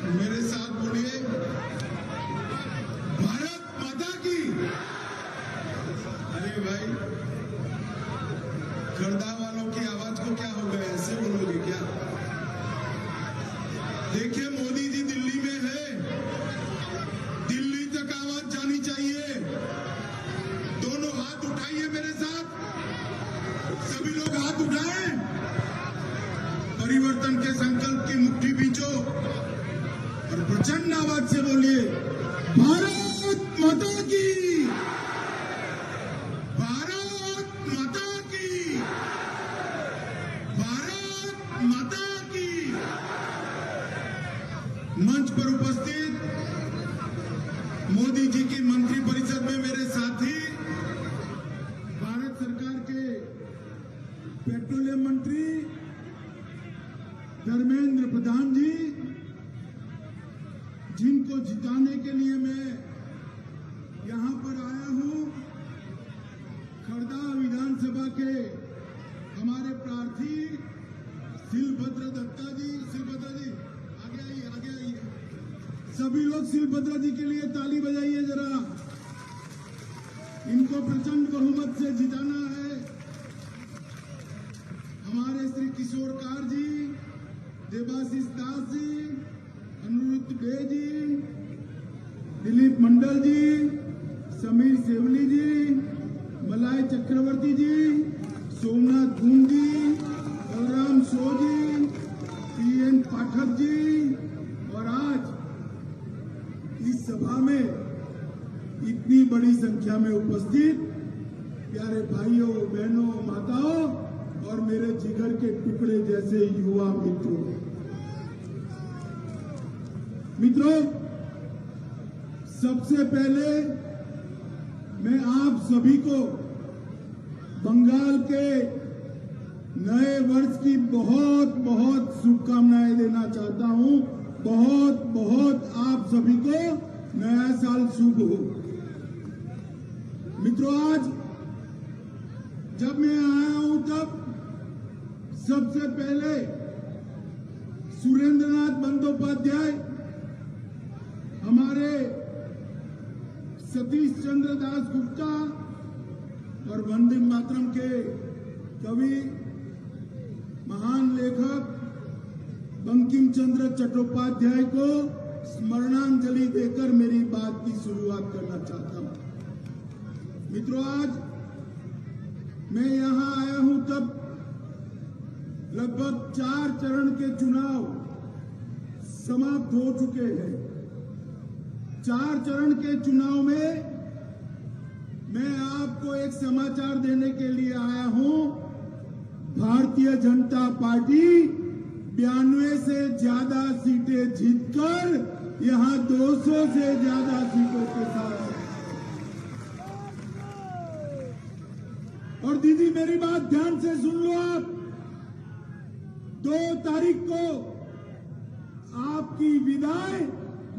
मेरे साथ बोलिए, भारत माता की। अरे भाई, खड़दा वालों की आवाज को क्या हो गया, ऐसे बोलोगे क्या? देखिए, मोदी जी दिल्ली में है, दिल्ली तक आवाज जानी चाहिए। दोनों हाथ उठाइए मेरे साथ, सभी लोग हाथ उठाएं, परिवर्तन के संकल्प की मुट्ठी बींचो और प्रचंड आवाज से बोलिए, भारत माता की, भारत माता की, भारत माता की। मंच पर उपस्थित मोदी जी की मंत्रिपरिषद में मेरे साथी, भारत सरकार के पेट्रोलियम मंत्री धर्मेंद्र प्रधान जी, जिनको जिताने के लिए मैं यहां पर आया हूं, खड़दा विधानसभा के हमारे प्रार्थी शिलभद्र दत्ता जी, शिलभद्र जी आगे आइए, आगे आइए। सभी लोग शिलभद्र जी के लिए ताली बजाइए जरा, इनको प्रचंड बहुमत से जिताना है। हमारे श्री किशोर कार जी, देवाशीष दास जी, अनुरुद्ध डे जी, दिलीप मंडल जी, समीर सेवली जी, मलाय चक्रवर्ती जी, सोमनाथ गुण जी, बलराम शो जी, पीएन पाठक जी, और आज इस सभा में इतनी बड़ी संख्या में उपस्थित प्यारे भाइयों, बहनों, माताओं और मेरे जिगर के टुकड़े जैसे युवा मित्रों, सबसे पहले मैं आप सभी को बंगाल के नए वर्ष की बहुत बहुत शुभकामनाएं देना चाहता हूं। बहुत बहुत आप सभी को नया साल शुभ हो। मित्रों, आज जब मैं आया हूं तब सबसे पहले सुरेंद्रनाथ बंदोपाध्याय, हमारे सतीश चंद्र दास गुप्ता और वंदे मातरम के कवि, महान लेखक बंकिम चंद्र चट्टोपाध्याय को स्मरणांजलि देकर मेरी बात की शुरुआत करना चाहता हूं। मित्रों, आज मैं यहां आया हूं तब लगभग 4 चरण के चुनाव समाप्त हो चुके हैं। 4 चरण के चुनाव में मैं आपको एक समाचार देने के लिए आया हूं। भारतीय जनता पार्टी 92 से ज्यादा सीटें जीतकर यहां 200 से ज्यादा सीटों के साथ। और दीदी, मेरी बात ध्यान से सुन लो आप, 2 तारीख को आपकी विदाई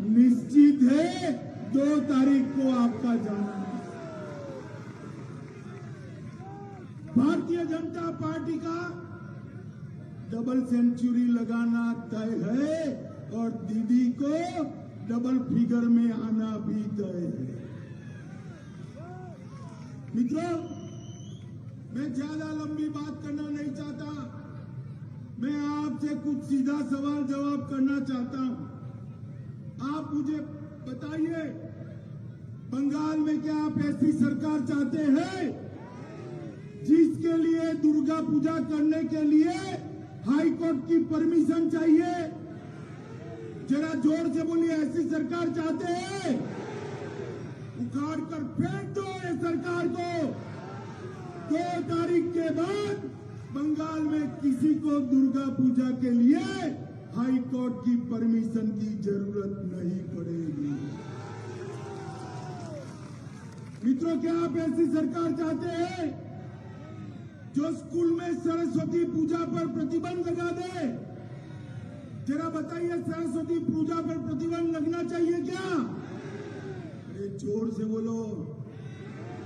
निश्चित है। 2 तारीख को आपका जाना है। भारतीय जनता पार्टी का डबल सेंचुरी लगाना तय है और दीदी को डबल फिगर में आना भी तय है। मित्रों, मैं ज्यादा लंबी बात करना नहीं चाहता। मैं आपसे कुछ सीधा सवाल जवाब करना चाहता हूं। आप मुझे बताइए, बंगाल में क्या आप ऐसी सरकार चाहते हैं जिसके लिए दुर्गा पूजा करने के लिए हाई कोर्ट की परमिशन चाहिए? जरा जोर से बोलिए, ऐसी सरकार चाहते हैं? उखाड़ कर फेंक दो इस सरकार को। 2 तारीख के बाद बंगाल में किसी को दुर्गा पूजा के लिए हाई कोर्ट की परमिशन की जरूरत नहीं पड़ेगी। मित्रों, क्या आप ऐसी सरकार चाहते हैं जो स्कूल में सरस्वती पूजा पर प्रतिबंध लगा दे? जरा बताइए, सरस्वती पूजा पर प्रतिबंध लगना चाहिए क्या? अरे जोर से बोलो,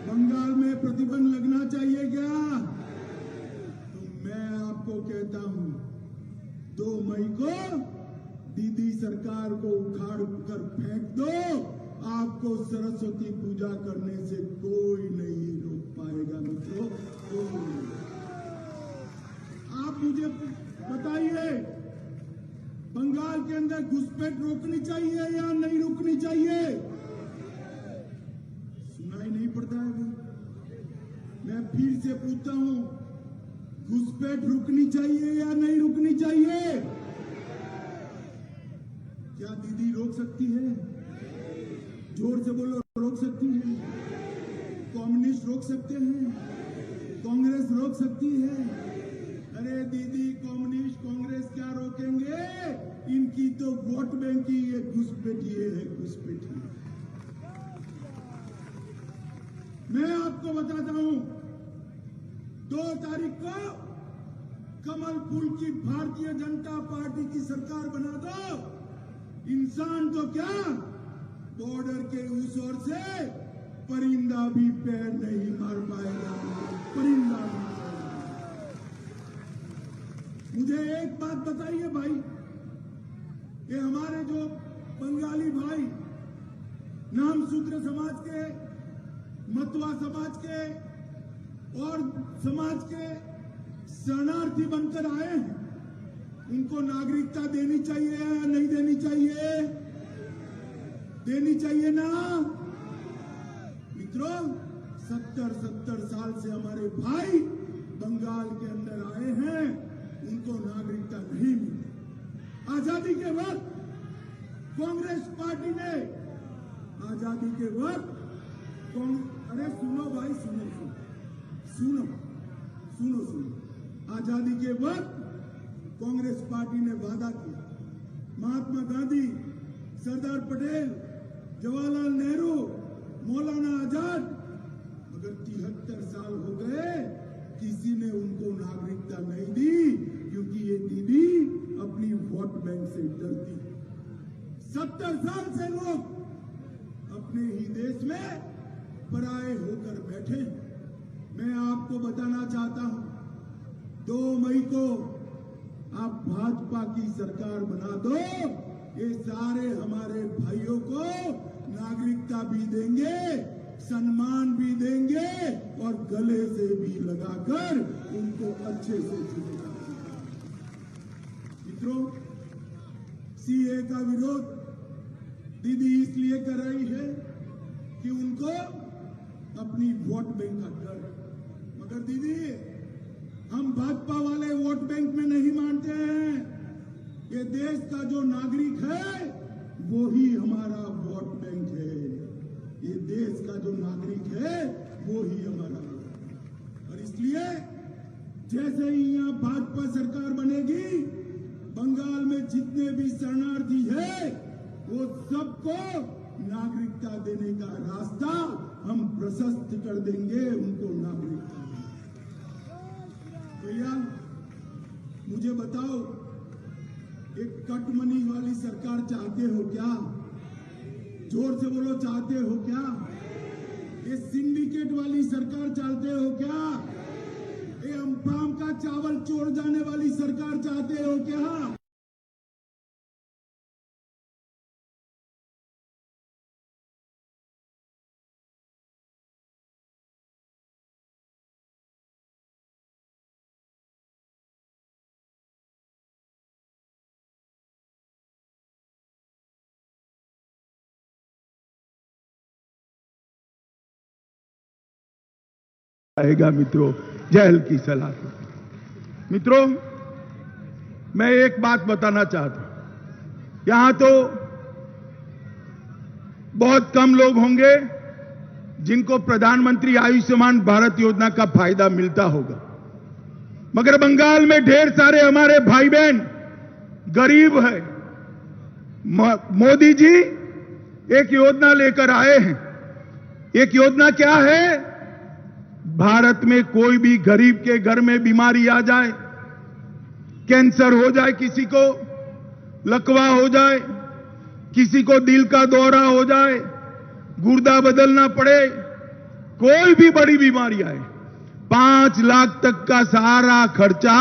बंगाल में प्रतिबंध लगना चाहिए क्या? तो मैं आपको कहता हूं, 2 मई को दीदी सरकार को उखाड़ कर फेंक दो, आपको सरस्वती पूजा करने से कोई नहीं रोक पाएगा मित्रों। आप मुझे बताइए, बंगाल के अंदर घुसपैठ रोकनी चाहिए या नहीं रोकनी चाहिए? सुनाई नहीं पड़ता है अभी। मैं फिर से पूछता हूं, घुसपैठ रुकनी चाहिए या नहीं रुकनी चाहिए? क्या दीदी रोक सकती है? जोर से बोलो, रोक सकती है? कम्युनिस्ट रोक सकते हैं? कांग्रेस रोक सकती है? अरे दीदी, कम्युनिस्ट कांग्रेस क्या रोकेंगे? इनकी तो वोट बैंक की ये घुसपैठिए है, घुसपैठिए। मैं आपको बताता हूं, 2 तारीख को कमल फूल की भारतीय जनता पार्टी की सरकार बना दो। इंसान तो क्या, बॉर्डर के उस ओर से परिंदा भी पैर नहीं मार पाएगा, परिंदा भी। मुझे एक बात बताइए भाई, ये हमारे जो बंगाली भाई नामशूद्र समाज के, मतवा समाज के और समाज के शरणार्थी बनकर आए हैं, उनको नागरिकता देनी चाहिए या नहीं देनी चाहिए? देनी चाहिए ना मित्रों। 70 साल से हमारे भाई बंगाल के अंदर आए हैं, उनको नागरिकता नहीं मिली। आजादी के वक्त कांग्रेस पार्टी ने, आजादी के वक्त अरे सुनो भाई, सुनो सुनो सुनो सुनो। आजादी के वक्त कांग्रेस पार्टी ने वादा किया, महात्मा गांधी, सरदार पटेल, जवाहरलाल नेहरू, मौलाना आजाद, मगर 73 साल हो गए, किसी ने उनको नागरिकता नहीं दी, क्योंकि ये दीदी अपनी वोट बैंक से डरती। 70 साल से लोग अपने ही देश में पराये होकर बैठे। मैं आपको बताना चाहता हूं, 2 मई को आप भाजपा की सरकार बना दो, ये सारे हमारे भाइयों को नागरिकता भी देंगे, सम्मान भी देंगे और गले से भी लगाकर उनको अच्छे से चुनेगा। मित्रों, सीए का विरोध दीदी इसलिए कर रही है कि उनको अपनी वोट बैंक का डर। मगर दीदी, हम भाजपा वाले वोट बैंक में नहीं मानते हैं। ये देश का जो नागरिक है वो ही हमारा वोट बैंक है। ये देश का जो नागरिक है वो ही हमारा। और इसलिए जैसे ही यहाँ भाजपा सरकार बनेगी, बंगाल में जितने भी शरणार्थी है वो सबको नागरिकता देने का रास्ता हम प्रशस्त कर देंगे, उनको नागरिकता। भैया मुझे बताओ, एक कट मनी वाली सरकार चाहते हो क्या? जोर से बोलो, चाहते हो क्या? ये सिंडिकेट वाली सरकार चाहते हो क्या? ये अम्पाम का चावल चोर जाने वाली सरकार चाहते हो क्या? आएगा मित्रों, जहल की सलाह। मित्रों, मैं एक बात बताना चाहता हूं, यहां तो बहुत कम लोग होंगे जिनको प्रधानमंत्री आयुष्मान भारत योजना का फायदा मिलता होगा, मगर बंगाल में ढेर सारे हमारे भाई बहन गरीब है। मोदी जी एक योजना लेकर आए हैं। एक योजना क्या है? भारत में कोई भी गरीब के घर में बीमारी आ जाए, कैंसर हो जाए, किसी को लकवा हो जाए, किसी को दिल का दौरा हो जाए, गुर्दा बदलना पड़े, कोई भी बड़ी बीमारी आए, 5 लाख तक का सारा खर्चा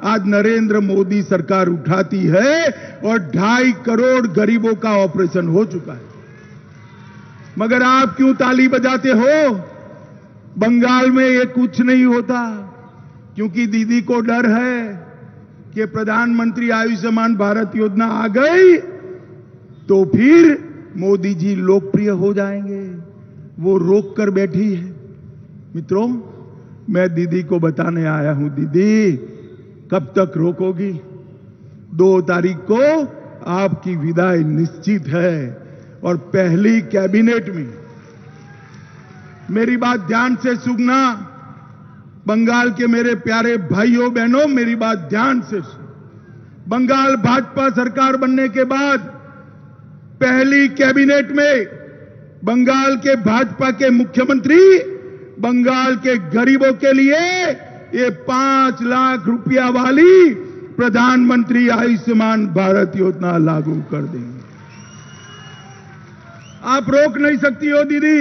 आज नरेंद्र मोदी सरकार उठाती है और 2.5 करोड़ गरीबों का ऑपरेशन हो चुका है। मगर आप क्यों ताली बजाते हो? बंगाल में ये कुछ नहीं होता, क्योंकि दीदी को डर है कि प्रधानमंत्री आयुष्मान भारत योजना आ गई तो फिर मोदी जी लोकप्रिय हो जाएंगे। वो रोक कर बैठी है। मित्रों, मैं दीदी को बताने आया हूं, दीदी कब तक रोकोगी? 2 तारीख को आपकी विदाई निश्चित है और पहली कैबिनेट में, मेरी बात ध्यान से सुनना, बंगाल के मेरे प्यारे भाइयों बहनों, मेरी बात ध्यान से सुनो। बंगाल भाजपा सरकार बनने के बाद पहली कैबिनेट में बंगाल के भाजपा के मुख्यमंत्री बंगाल के गरीबों के लिए ये 5 लाख रुपया वाली प्रधानमंत्री आयुष्मान भारत योजना लागू कर देंगे। आप रोक नहीं सकती हो दीदी।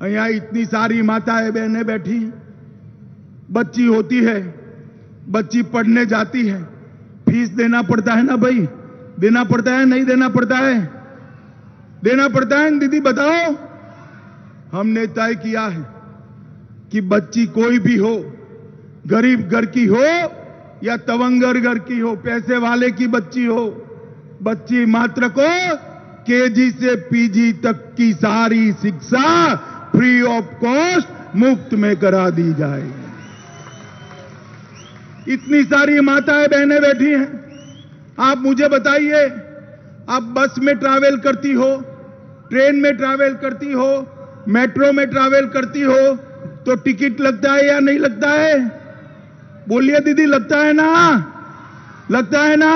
यहां इतनी सारी माताएं बहनें बैठी, बच्ची होती है, बच्ची पढ़ने जाती है, फीस देना पड़ता है ना भाई, देना पड़ता है नहीं देना पड़ता है? देना पड़ता है दीदी, बताओ। हमने तय किया है कि बच्ची कोई भी हो, गरीब घर की हो या तवंगर घर की हो, पैसे वाले की बच्ची हो, बच्ची मात्र को केजी से पीजी तक की सारी शिक्षा फ्री ऑफ कॉस्ट मुफ्त में करा दी जाएगी। इतनी सारी माताएं बहनें बैठी हैं। आप मुझे बताइए, आप बस में ट्रैवल करती हो, ट्रेन में ट्रैवल करती हो, मेट्रो में ट्रैवल करती हो, तो टिकट लगता है या नहीं लगता है? बोलिए दीदी, लगता है ना? लगता है ना?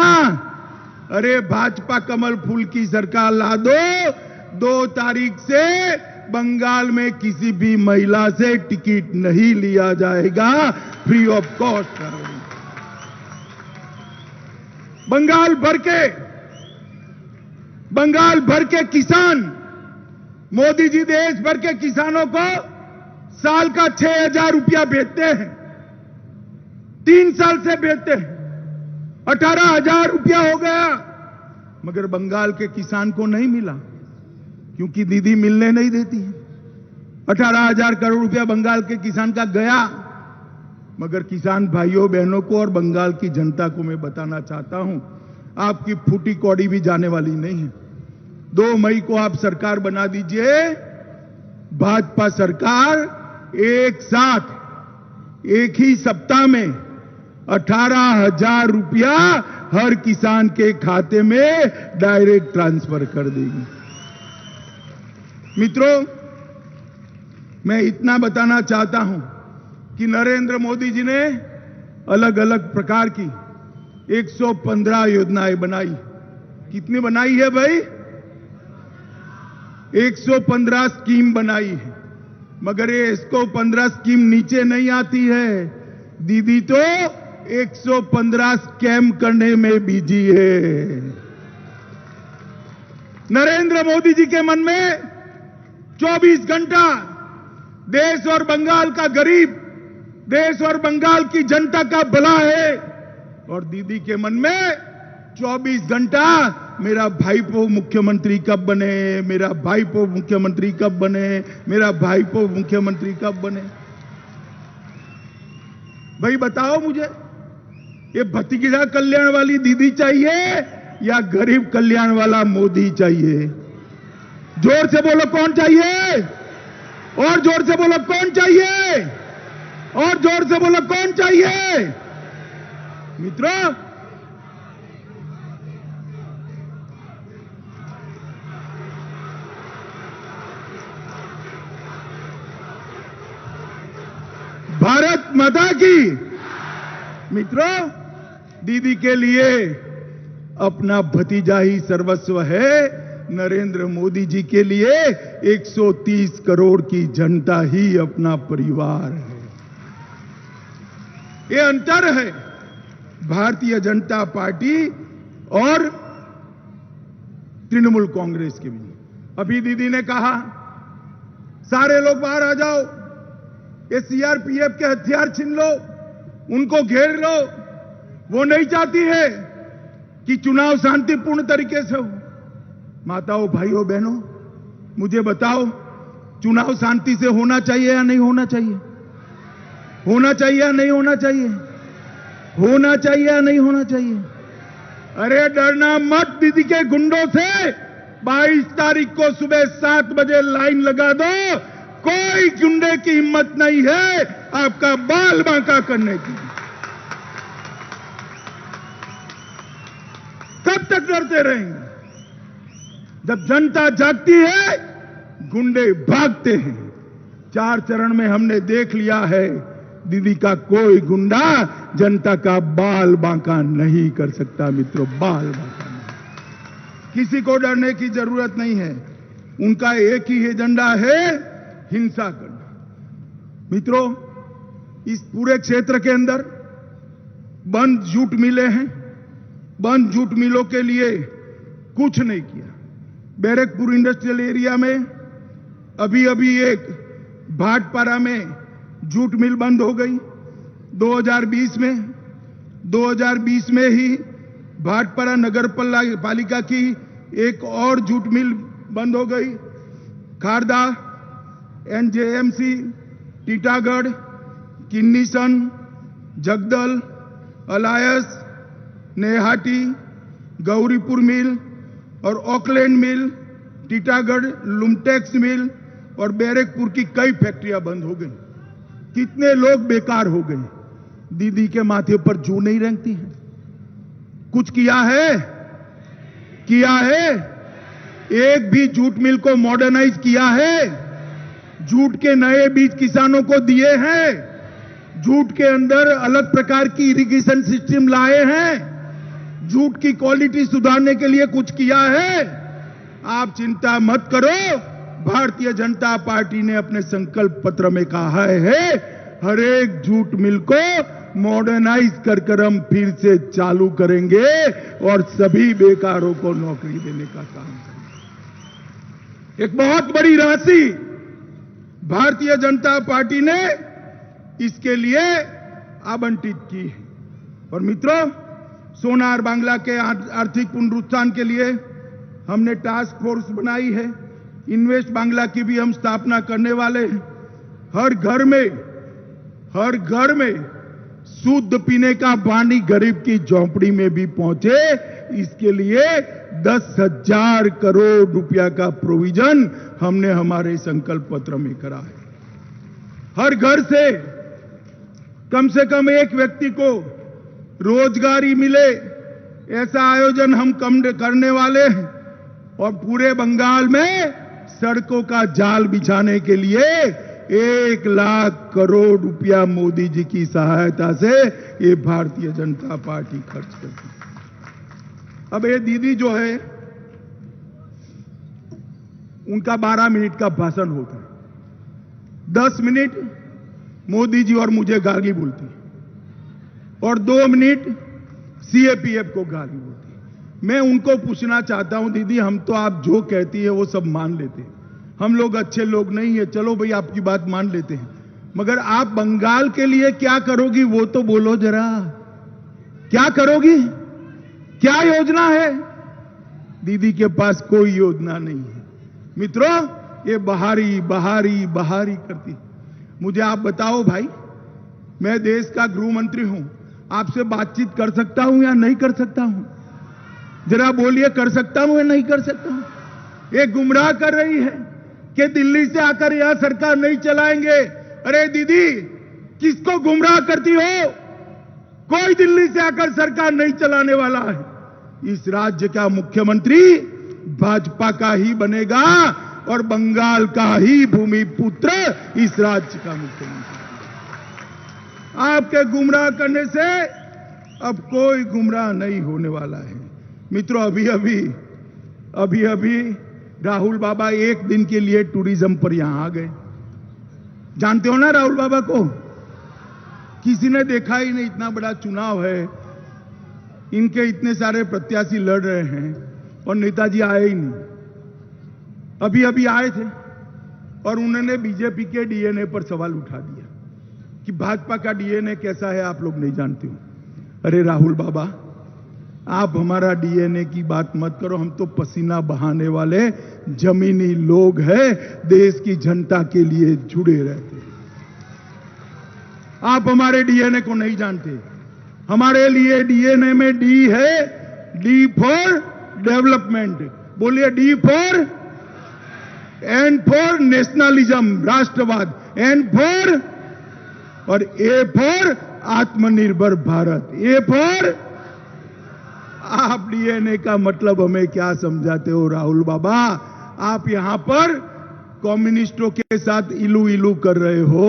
अरे भाजपा कमल फूल की सरकार ला दो, 2 तारीख से बंगाल में किसी भी महिला से टिकट नहीं लिया जाएगा, फ्री ऑफ कॉस्ट करेंगे। बंगाल भर के किसान, मोदी जी देश भर के किसानों को साल का 6,000 रुपया भेजते हैं, 3 साल से भेजते हैं, 18,000 रुपया हो गया। मगर बंगाल के किसान को नहीं मिला, क्योंकि दीदी मिलने नहीं देती है। 18,000 करोड़ रुपया बंगाल के किसान का गया। मगर किसान भाइयों बहनों को और बंगाल की जनता को मैं बताना चाहता हूं, आपकी फूटी कौड़ी भी जाने वाली नहीं है। 2 मई को आप सरकार बना दीजिए, भाजपा सरकार एक साथ एक ही सप्ताह में 18,000 रुपया हर किसान के खाते में डायरेक्ट ट्रांसफर कर देगी। मित्रों, मैं इतना बताना चाहता हूं कि नरेंद्र मोदी जी ने अलग अलग प्रकार की 115 योजनाएं बनाई। कितनी बनाई है भाई? 115 स्कीम बनाई है। मगर ये 115 स्कीम नीचे नहीं आती है, दीदी तो 115 स्कैम करने में बिजी है। नरेंद्र मोदी जी के मन में 24 घंटा देश और बंगाल का गरीब, देश और बंगाल की जनता का भला है, और दीदी के मन में 24 घंटा मेरा भाईपो मुख्यमंत्री कब बने, मेरा भाईपो मुख्यमंत्री कब बने, मेरा भाईपो मुख्यमंत्री कब बने। भाई बताओ मुझे, ये भतीजा कल्याण वाली दीदी चाहिए या गरीब कल्याण वाला मोदी चाहिए? जोर से बोलो कौन चाहिए? और जोर से बोलो कौन चाहिए? और जोर से बोलो कौन चाहिए? मित्रों, भारत माता की। मित्रों, दीदी के लिए अपना भतीजा ही सर्वस्व है। नरेंद्र मोदी जी के लिए 130 करोड़ की जनता ही अपना परिवार है। ये अंतर है भारतीय जनता पार्टी और तृणमूल कांग्रेस के बीच। अभी दीदी ने कहा सारे लोग बाहर आ जाओ, ये सीआरपीएफ के हथियार छीन लो, उनको घेर लो, वो नहीं चाहती है कि चुनाव शांतिपूर्ण तरीके से हो। माताओं, भाइयों, बहनों, मुझे बताओ, चुनाव शांति से होना चाहिए या नहीं होना चाहिए? होना चाहिए या नहीं होना चाहिए? होना चाहिए या नहीं होना चाहिए? अरे डरना मत दीदी के गुंडों से। 22 तारीख को सुबह 7 बजे लाइन लगा दो। कोई गुंडे की हिम्मत नहीं है आपका बाल बांका करने की। कब तक डरते रहेंगे? जब जनता जागती है, गुंडे भागते हैं। 4 चरण में हमने देख लिया है, दीदी का कोई गुंडा जनता का बाल बांका नहीं कर सकता मित्रों, बाल बांका नहीं। किसी को डरने की जरूरत नहीं है। उनका एक ही एजेंडा है, हिंसा करना। मित्रों, इस पूरे क्षेत्र के अंदर बंद जूट मिलें हैं। बंद जूट मिलों के लिए कुछ नहीं किया। बैरकपुर इंडस्ट्रियल एरिया में अभी एक भाटपारा में जूट मिल बंद हो गई 2020 में ही भाटपारा नगर पालिका की एक और जूट मिल बंद हो गई। खारदा, एनजेएमसी, टीटागढ़, किन्नीसन, जगदल, अलायस, नेहाटी, गौरीपुर मिल और ऑकलैंड मिल, टीटागढ़ लुमटेक्स मिल और बैरकपुर की कई फैक्ट्रियां बंद हो गई। कितने लोग बेकार हो गए। दीदी के माथे पर जू नहीं रेंगती है। कुछ किया है? किया है? एक भी जूट मिल को मॉडर्नाइज किया है? जूट के नए बीज किसानों को दिए हैं? जूट के अंदर अलग प्रकार की इरिगेशन सिस्टम लाए हैं? जूट की क्वालिटी सुधारने के लिए कुछ किया है? आप चिंता मत करो। भारतीय जनता पार्टी ने अपने संकल्प पत्र में कहा है, हर एक जूट मिल को मॉडर्नाइज कर हम फिर से चालू करेंगे और सभी बेकारों को नौकरी देने का काम करेंगे। एक बहुत बड़ी राशि भारतीय जनता पार्टी ने इसके लिए आवंटित की है। और मित्रों, सोनार बांग्ला के आर्थिक पुनरुत्थान के लिए हमने टास्क फोर्स बनाई है। इन्वेस्ट बांग्ला की भी हम स्थापना करने वाले हैं। हर घर में शुद्ध पीने का पानी गरीब की झोंपड़ी में भी पहुंचे, इसके लिए 10,000 करोड़ रुपया का प्रोविजन हमने हमारे संकल्प पत्र में करा है। हर घर से कम एक व्यक्ति को रोजगारी मिले, ऐसा आयोजन हम करने वाले हैं। और पूरे बंगाल में सड़कों का जाल बिछाने के लिए 1 लाख करोड़ रुपया मोदी जी की सहायता से ये भारतीय जनता पार्टी खर्च करती है। अब ये दीदी जो है, उनका 12 मिनट का भाषण होता है। 10 मिनट मोदी जी और मुझे गाली बोलती है और 2 मिनट सीएपीएफ को गाली बोलती है। मैं उनको पूछना चाहता हूं, दीदी हम तो आप जो कहती है वो सब मान लेते हैं, हम लोग अच्छे लोग नहीं है, चलो भाई आपकी बात मान लेते हैं, मगर आप बंगाल के लिए क्या करोगी वो तो बोलो जरा। क्या करोगी? क्या योजना है? दीदी के पास कोई योजना नहीं है। मित्रों, ये बहारी करती। मुझे आप बताओ भाई, मैं देश का गृह मंत्री हूं, आपसे बातचीत कर सकता हूं या नहीं कर सकता हूं? जरा बोलिए, कर सकता हूं या नहीं कर सकता हूं? ये गुमराह कर रही है कि दिल्ली से आकर यहां सरकार नहीं चलाएंगे। अरे दीदी, किसको गुमराह करती हो? कोई दिल्ली से आकर सरकार नहीं चलाने वाला है। इस राज्य का मुख्यमंत्री भाजपा का ही बनेगा और बंगाल का ही भूमिपुत्र इस राज्य का मुख्यमंत्री। आपके गुमराह करने से अब कोई गुमराह नहीं होने वाला है। मित्रों, अभी राहुल बाबा एक दिन के लिए टूरिज्म पर यहां आ गए। जानते हो ना राहुल बाबा को? किसी ने देखा ही नहीं। इतना बड़ा चुनाव है, इनके इतने सारे प्रत्याशी लड़ रहे हैं और नेताजी आए ही नहीं। अभी आए थे और उन्होंने बीजेपी के डीएनए पर सवाल उठा दिया कि भाजपा का डीएनए कैसा है आप लोग नहीं जानते हो। अरे राहुल बाबा, आप हमारा डीएनए की बात मत करो, हम तो पसीना बहाने वाले जमीनी लोग हैं, देश की जनता के लिए जुड़े रहते। आप हमारे डीएनए को नहीं जानते। हमारे लिए डीएनए में डी है, डी फॉर डेवलपमेंट। बोलिए D for, N for nationalism, राष्ट्रवाद, एन फॉर, और A for Atmanirbhar Bharat, A for. आप डीएनए का मतलब हमें क्या समझाते हो राहुल बाबा? आप यहां पर कम्युनिस्टों के साथ इलू इलू कर रहे हो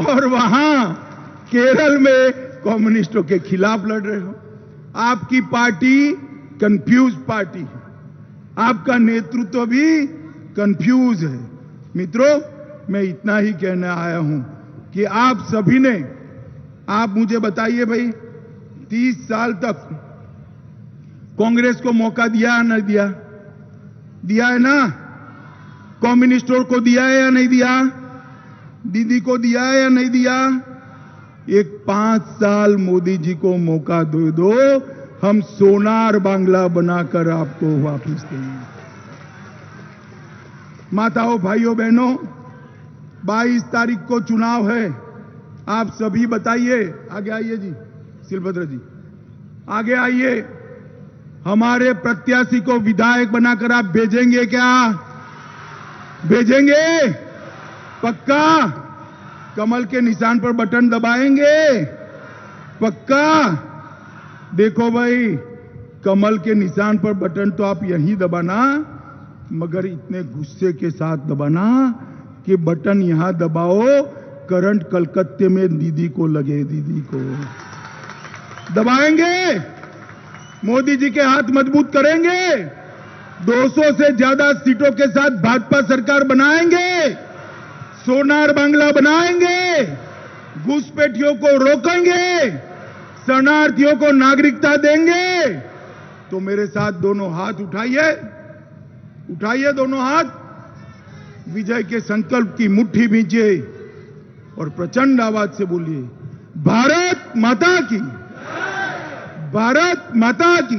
और वहां केरल में कम्युनिस्टों के खिलाफ लड़ रहे हो। आपकी पार्टी कंफ्यूज पार्टी है, आपका नेतृत्व भी कंफ्यूज है। मित्रों, मैं इतना ही कहने आया हूं कि आप सभी ने, आप मुझे बताइए भाई, 30 साल तक कांग्रेस को मौका दिया या नहीं दिया? दिया है ना? कम्युनिस्टों को दिया है या नहीं दिया? दीदी को दिया है या नहीं दिया? एक 5 साल मोदी जी को मौका दे दो, हम सोनार बांग्ला बनाकर आपको वापस देंगे। माताओं, भाइयों, बहनों, 22 तारीख को चुनाव है। आप सभी बताइए, आगे आइए जी, शिलभद्र जी आगे आइए। हमारे प्रत्याशी को विधायक बनाकर आप भेजेंगे क्या? भेजेंगे? पक्का? कमल के निशान पर बटन दबाएंगे? पक्का? देखो भाई, कमल के निशान पर बटन तो आप यहीं दबाना, मगर इतने गुस्से के साथ दबाना कि बटन यहां दबाओ, करंट कलकत्ते में दीदी को लगे। दीदी को दबाएंगे, मोदी जी के हाथ मजबूत करेंगे, 200 से ज्यादा सीटों के साथ भाजपा सरकार बनाएंगे, सोनार बांग्ला बनाएंगे, घुसपैठियों को रोकेंगे, शरणार्थियों को नागरिकता देंगे। तो मेरे साथ दोनों हाथ उठाइए, उठाइए दोनों हाथ, विजय के संकल्प की मुट्ठी भींचिए और प्रचंड आवाज से बोलिए, भारत माता की, भारत माता की,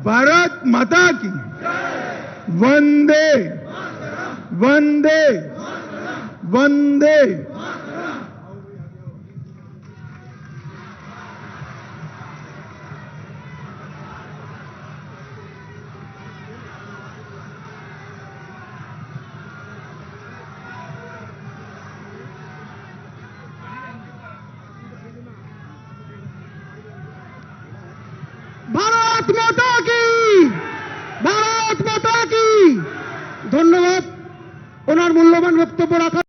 भारत माता की, वंदे वंदे वंदे। भारत माता की, भारत माता की। ধন্যবাদ ওনার মূল্যবান বক্তব্য রাখার